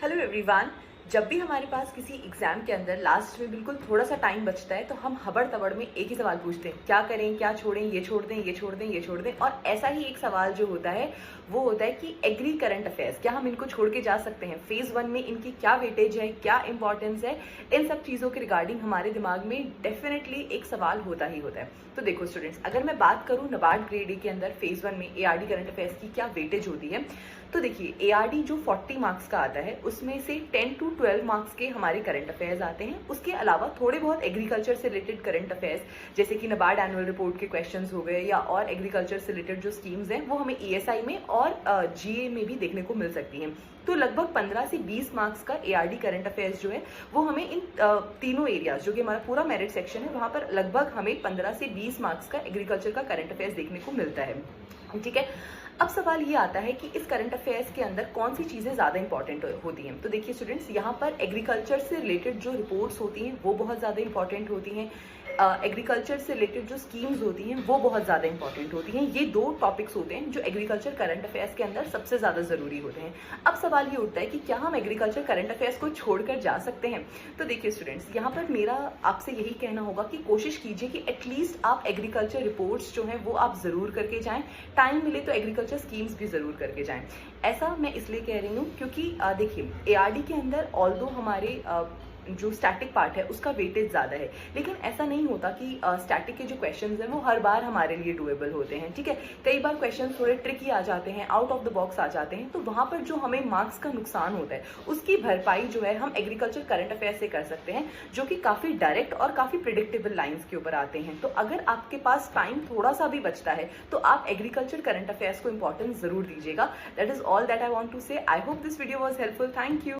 Hello everyone. जब भी हमारे पास किसी एग्जाम के अंदर लास्ट में बिल्कुल थोड़ा सा टाइम बचता है तो हम हबड़ तबड़ में एक ही सवाल पूछते हैं, क्या करें, क्या छोड़ें, ये छोड़ दें, ये छोड़ दें, ये छोड़ दें। और ऐसा ही एक सवाल जो होता है वो होता है कि एग्री करंट अफेयर्स, क्या हम इनको छोड़ के जा सकते हैं? फेज 1 में इनकी क्या वेटेज है, क्या इंपॉर्टेंस है? इन सब चीज़ों के रिगार्डिंग हमारे दिमाग में डेफिनेटली एक सवाल होता ही होता है। तो देखो स्टूडेंट्स, अगर मैं बात करूँ नबार्ड ग्रेड ए के अंदर फेज 1 में एआरडी करंट अफेयर्स की क्या वेटेज होती है, तो देखिए एआरडी जो 40 मार्क्स का आता है उसमें से 10 to 12 मार्क्स के हमारे करंट अफेयर्स आते हैं। उसके अलावा थोड़े बहुत एग्रीकल्चर से रिलेटेड करंट अफेयर्स जैसे कि नबार्ड एनुअल रिपोर्ट के क्वेश्चंस हो गए या और एग्रीकल्चर से रिलेटेड जो स्कीम्स हैं वो हमें ईएसआई में और जीए में भी देखने को मिल सकती हैं। तो लगभग 15 से 20 मार्क्स का एआरडी करंट अफेयर्स जो है वो हमें इन तीनों एरियाज जो कि हमारा पूरा मेरिट सेक्शन है वहां पर लगभग हमें 15 से 20 मार्क्स का एग्रीकल्चर का करंट अफेयर्स देखने को मिलता है। ठीक है, अब सवाल ये आता है कि इस करंट अफेयर्स के अंदर कौन सी चीजें ज्यादा इंपॉर्टेंट होती हैं। तो देखिए स्टूडेंट्स, यहाँ पर एग्रीकल्चर से रिलेटेड जो रिपोर्ट्स होती हैं वो बहुत ज्यादा इंपॉर्टेंट होती हैं। एग्रीकल्चर से रिलेटेड जो स्कीम्स होती हैं वो बहुत ज्यादा इंपॉर्टेंट होती हैं। ये दो टॉपिक्स होते हैं जो एग्रीकल्चर करंट अफेयर्स के अंदर सबसे ज्यादा जरूरी होते हैं। अब सवाल ये उठता है कि क्या हम एग्रीकल्चर करंट अफेयर्स को छोड़कर जा सकते हैं? तो देखिए स्टूडेंट्स, यहाँ पर मेरा आपसे यही कहना होगा कि कोशिश कीजिए कि एटलीस्ट आप एग्रीकल्चर रिपोर्ट्स जो हैं वो आप जरूर करके जाएं। टाइम मिले तो एग्रीकल्चर स्कीम्स भी जरूर करके जाएं। ऐसा मैं इसलिए कह रही हूँ क्योंकि देखिए एआरडी के अंदर ऑल्दो हमारे जो स्टैटिक पार्ट है उसका वेटेज ज्यादा है, लेकिन ऐसा नहीं होता कि स्टैटिक के जो क्वेश्चंस हैं वो हर बार हमारे लिए डुएबल होते हैं। ठीक है, कई बार क्वेश्चंस थोड़े ट्रिकी आ जाते हैं, आउट ऑफ द बॉक्स आ जाते हैं, तो वहां पर जो हमें मार्क्स का नुकसान होता है उसकी भरपाई जो है हम एग्रीकल्चर करंट अफेयर से कर सकते हैं, जो कि काफी डायरेक्ट और काफी प्रिडिक्टेबल लाइंस के ऊपर आते हैं। तो अगर आपके पास टाइम थोड़ा सा भी बचता है तो आप एग्रीकल्चर करंट अफेयर्स को इंपॉर्टेंस जरूर दीजिएगा। That is all that I want to say. I hope this video was helpful. Thank you.